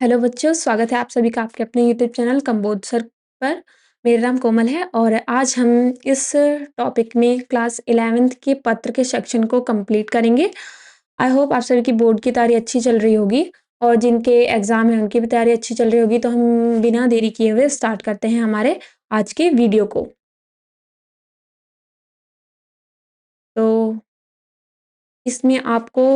Hello बच्चों, स्वागत है आप सभी का आपके अपने यूट्यूब चैनल कंबोध सर पर। मेरा नाम कोमल है और आज हम इस टॉपिक में क्लास 11th के पत्र के सेक्शन को कंप्लीट करेंगे। आई होप आप सभी की बोर्ड की तैयारी अच्छी चल रही होगी और जिनके एग्ज़ाम हैं उनकी भी तैयारी अच्छी चल रही होगी। तो हम बिना देरी किए हुए स्टार्ट करते हैं हमारे आज के वीडियो को। तो इसमें आपको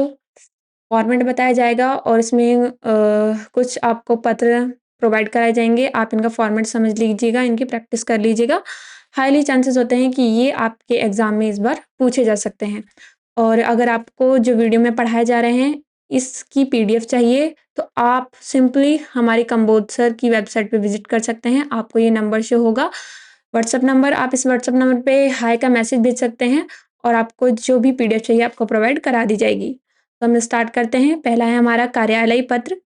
फॉर्मेट बताया जाएगा और इसमें कुछ आपको पत्र प्रोवाइड कराए जाएँगे। आप इनका फॉर्मेट समझ लीजिएगा, इनकी प्रैक्टिस कर लीजिएगा। हाईली चांसेस होते हैं कि ये आपके एग्ज़ाम में इस बार पूछे जा सकते हैं। और अगर आपको जो वीडियो में पढ़ाए जा रहे हैं, इसकी पीडीएफ चाहिए, तो आप सिंपली हमारी कंबोध सर की वेबसाइट पे विज़िट कर सकते हैं। आपको ये नंबर शो होगा, व्हाट्सएप नंबर। आप इस व्हाट्सएप नंबर पे हाय का मैसेज भेज सकते हैं और आपको जो भी पीडीएफ चाहिए आपको प्रोवाइड करा दी जाएगी। तो हम स्टार्ट करते हैं। पहला है हमारा कार्यालयी पत्र।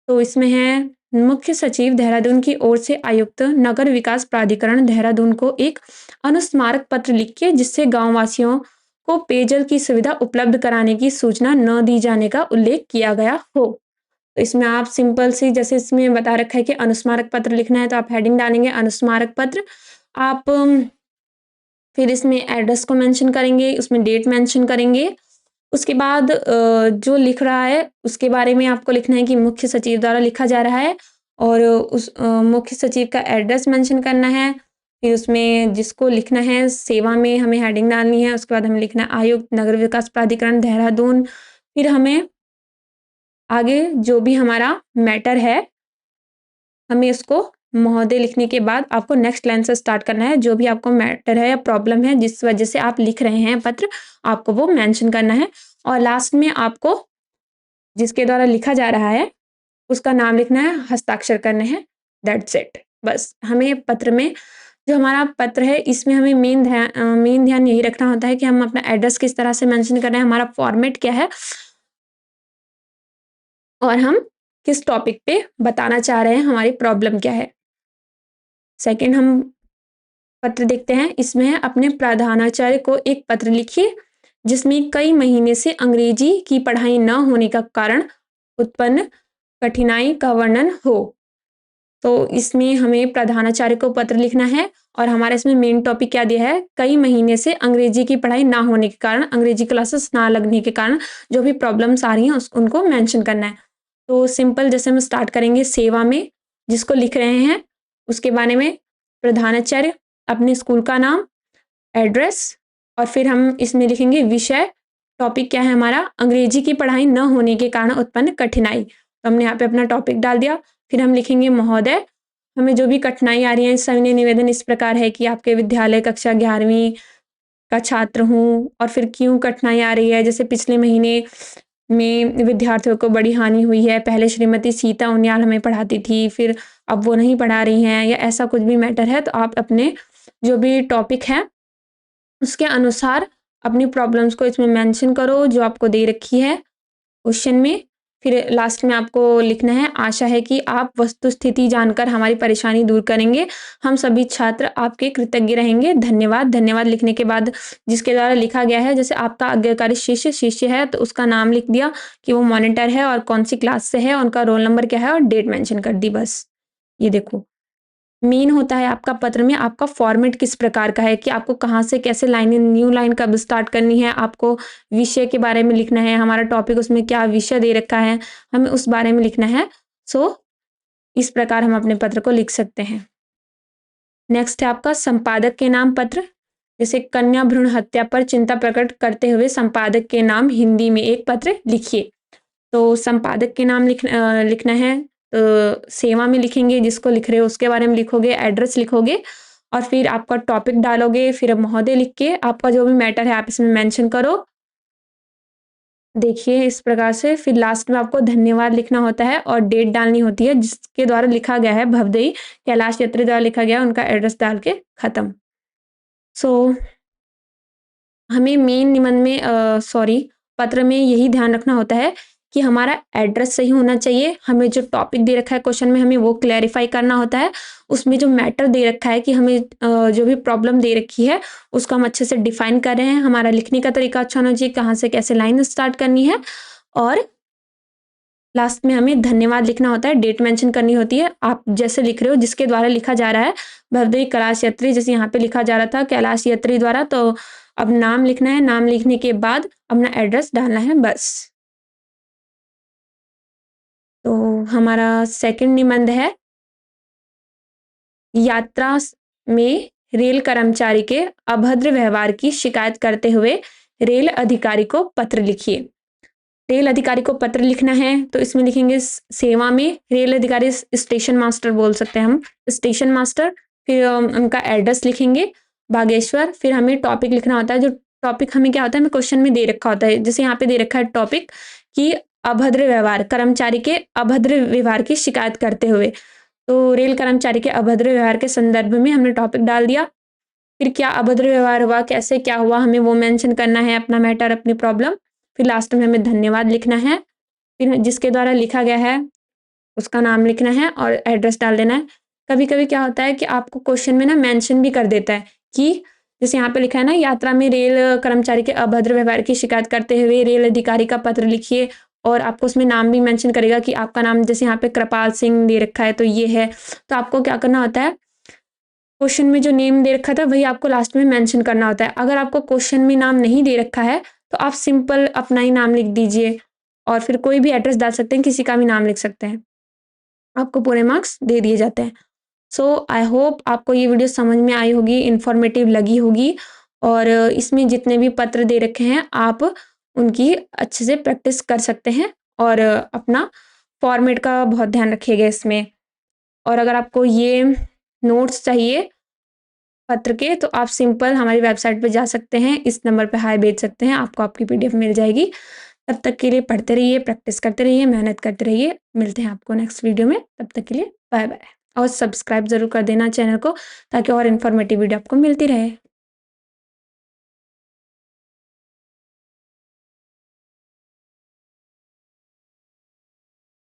तो इसमें है मुख्य सचिव देहरादून की ओर से आयुक्त नगर विकास प्राधिकरण देहरादून को एक अनुस्मारक पत्र लिखिए जिससे गाँव वासियों को पेयजल की सुविधा उपलब्ध कराने की सूचना न दी जाने का उल्लेख किया गया हो। तो इसमें आप सिंपल सी जैसे इसमें बता रखा है कि अनुस्मारक पत्र लिखना है तो आप हेडिंग डालेंगे अनुस्मारक पत्र। आप फिर इसमें एड्रेस को मेंशन करेंगे, उसमें डेट मेंशन करेंगे। उसके बाद जो लिख रहा है उसके बारे में आपको लिखना है कि मुख्य सचिव द्वारा लिखा जा रहा है और उस मुख्य सचिव का एड्रेस मेंशन करना है। फिर उसमें जिसको लिखना है सेवा में हमें हेडिंग डालनी है। उसके बाद हमें लिखना है आयुक्त नगर विकास प्राधिकरण देहरादून। फिर हमें आगे जो भी हमारा मैटर है हमें उसको महोदय लिखने के बाद आपको नेक्स्ट लाइन से स्टार्ट करना है। जो भी आपको मैटर है या प्रॉब्लम है जिस वजह से आप लिख रहे हैं पत्र, आपको वो मेंशन करना है और लास्ट में आपको जिसके द्वारा लिखा जा रहा है उसका नाम लिखना है, हस्ताक्षर करने हैं, दैट्स इट। बस हमें पत्र में जो हमारा पत्र है इसमें हमें मेन ध्यान यही रखना होता है कि हम अपना एड्रेस किस तरह से मेंशन कर रहे हैं, हमारा फॉर्मेट क्या है और हम किस टॉपिक पे बताना चाह रहे हैं, हमारी प्रॉब्लम क्या है। सेकंड हम पत्र देखते हैं। इसमें है अपने प्रधानाचार्य को एक पत्र लिखिए जिसमें कई महीने से अंग्रेजी की पढ़ाई न होने का कारण उत्पन्न कठिनाई का वर्णन हो। तो इसमें हमें प्रधानाचार्य को पत्र लिखना है और हमारा इसमें मेन टॉपिक क्या दिया है, कई महीने से अंग्रेजी की पढ़ाई ना होने के कारण, अंग्रेजी क्लासेस ना लगने के कारण जो भी प्रॉब्लम्स आ रही हैं उनको मेंशन करना है। तो सिंपल जैसे हम स्टार्ट करेंगे सेवा में जिसको लिख रहे हैं उसके बारे में प्रधानाचार्य, अपने स्कूल का नाम, एड्रेस और फिर हम इसमें लिखेंगे विषय, टॉपिक क्या है हमारा, अंग्रेजी की पढ़ाई न होने के कारण उत्पन्न कठिनाई। तो हमने यहाँ पे अपना टॉपिक डाल दिया। फिर हम लिखेंगे महोदय, हमें जो भी कठिनाई आ रही है सविनय निवेदन इस प्रकार है कि आपके विद्यालय कक्षा 11वीं का छात्र हूँ और फिर क्यों कठिनाई आ रही है। जैसे पिछले महीने में विद्यार्थियों को बड़ी हानि हुई है। पहले श्रीमती सीता उनियाल हमें पढ़ाती थी, फिर अब वो नहीं पढ़ा रही हैं या ऐसा कुछ भी मैटर है तो आप अपने जो भी टॉपिक है उसके अनुसार अपनी प्रॉब्लम्स को इसमें मेंशन करो जो आपको दे रखी है क्वेश्चन में। फिर लास्ट में आपको लिखना है आशा है कि आप वस्तु स्थिति जानकर हमारी परेशानी दूर करेंगे। हम सभी छात्र आपके कृतज्ञ रहेंगे। धन्यवाद। धन्यवाद लिखने के बाद जिसके द्वारा लिखा गया है, जैसे आपका आज्ञाकारी शिष्य है तो उसका नाम लिख दिया कि वो मॉनिटर है और कौन सी क्लास से है, उनका रोल नंबर क्या है और डेट मेंशन कर दी। बस ये देखो मेन होता है आपका पत्र में आपका फॉर्मेट किस प्रकार का है कि आपको कहाँ से कैसे लाइन, न्यू लाइन कब स्टार्ट करनी है, आपको विषय के बारे में लिखना है, हमारा टॉपिक उसमें क्या विषय दे रखा है हमें उस बारे में लिखना है। सो इस प्रकार हम अपने पत्र को लिख सकते हैं। नेक्स्ट है आपका संपादक के नाम पत्र। जैसे कन्या भ्रूण हत्या पर चिंता प्रकट करते हुए संपादक के नाम हिंदी में एक पत्र लिखिए। तो संपादक के नाम लिखना है तो सेवा में लिखेंगे, जिसको लिख रहे हो उसके बारे में लिखोगे, एड्रेस लिखोगे और फिर आपका टॉपिक डालोगे। फिर महोदय लिख के आपका जो भी मैटर है आप इसमें मेंशन करो। देखिए इस प्रकार से फिर लास्ट में आपको धन्यवाद लिखना होता है और डेट डालनी होती है जिसके द्वारा लिखा गया है, भवदई कैलाश यात्री द्वारा लिखा गया उनका एड्रेस डाल के खत्म। सो हमें मेन निबंध में पत्र में यही ध्यान रखना होता है कि हमारा एड्रेस सही होना चाहिए। हमें जो टॉपिक दे रखा है क्वेश्चन में हमें वो क्लैरिफाई करना होता है। उसमें जो मैटर दे रखा है कि हमें जो भी प्रॉब्लम दे रखी है उसको हम अच्छे से डिफाइन कर रहे हैं। हमारा लिखने का तरीका अच्छा होना चाहिए, कहाँ से कैसे लाइन स्टार्ट करनी है और लास्ट में हमें धन्यवाद लिखना होता है, डेट मेंशन करनी होती है। आप जैसे लिख रहे हो, जिसके द्वारा लिखा जा रहा है, भवदेव कैलाश यात्री, जैसे यहाँ पे लिखा जा रहा था कैलाश यात्री द्वारा, तो अब नाम लिखना है। नाम लिखने के बाद अपना एड्रेस डालना है, बस। तो हमारा सेकंड निबंध है, यात्रा में रेल कर्मचारी के अभद्र व्यवहार की शिकायत करते हुए रेल अधिकारी को पत्र लिखिए। रेल अधिकारी को पत्र लिखना है तो इसमें लिखेंगे सेवा में रेल अधिकारी, स्टेशन मास्टर बोल सकते हैं हम, स्टेशन मास्टर। फिर उनका एड्रेस लिखेंगे बागेश्वर। फिर हमें टॉपिक लिखना होता है। जो टॉपिक हमें क्या होता है, हमें क्वेश्चन में दे रखा होता है, जैसे यहाँ पे दे रखा है टॉपिक कि अभद्र व्यवहार, कर्मचारी के अभद्र व्यवहार की शिकायत करते हुए। तो रेल कर्मचारी के अभद्र व्यवहार के संदर्भ में हमने टॉपिक डाल दिया। फिर क्या अभद्र व्यवहार हुआ, कैसे क्या हुआ, हमें वो मेंशन करना है, अपना मैटर, अपनी प्रॉब्लम। फिर लास्ट में हमें धन्यवाद लिखना है। फिर जिसके द्वारा लिखा गया है उसका नाम लिखना है और एड्रेस डाल देना है। कभी कभी क्या होता है कि आपको क्वेश्चन में ना मेंशन भी कर देता है कि जैसे यहाँ पे लिखा है ना, यात्रा में रेल कर्मचारी के अभद्र व्यवहार की शिकायत करते हुए रेल अधिकारी का पत्र लिखिए, और आपको उसमें नाम भी मेंशन करेगा कि आपका नाम, जैसे यहाँ पे कृपाल सिंह दे रखा है तो ये है। तो आपको क्या करना होता है, क्वेश्चन में जो नेम दे रखा था वही आपको लास्ट में मेंशन करना होता है। अगर आपको क्वेश्चन में नाम नहीं दे रखा है तो आप सिंपल अपना ही नाम लिख दीजिए, और फिर कोई भी एड्रेस डाल सकते हैं, किसी का भी नाम लिख सकते हैं, आपको पूरे मार्क्स दे दिए जाते हैं। सो आई होप आपको ये वीडियो समझ में आई होगी, इन्फॉर्मेटिव लगी होगी, और इसमें जितने भी पत्र दे रखे हैं आप उनकी अच्छे से प्रैक्टिस कर सकते हैं, और अपना फॉर्मेट का बहुत ध्यान रखिएगा इसमें। और अगर आपको ये नोट्स चाहिए पत्र के तो आप सिंपल हमारी वेबसाइट पे जा सकते हैं, इस नंबर पे हाय भेज सकते हैं, आपको आपकी पीडीएफ मिल जाएगी। तब तक के लिए पढ़ते रहिए, प्रैक्टिस करते रहिए, मेहनत करते रहिए। मिलते हैं आपको नेक्स्ट वीडियो में, तब तक के लिए बाय बाय। और सब्सक्राइब जरूर कर देना चैनल को, ताकि और इन्फॉर्मेटिव वीडियो आपको मिलती रहे।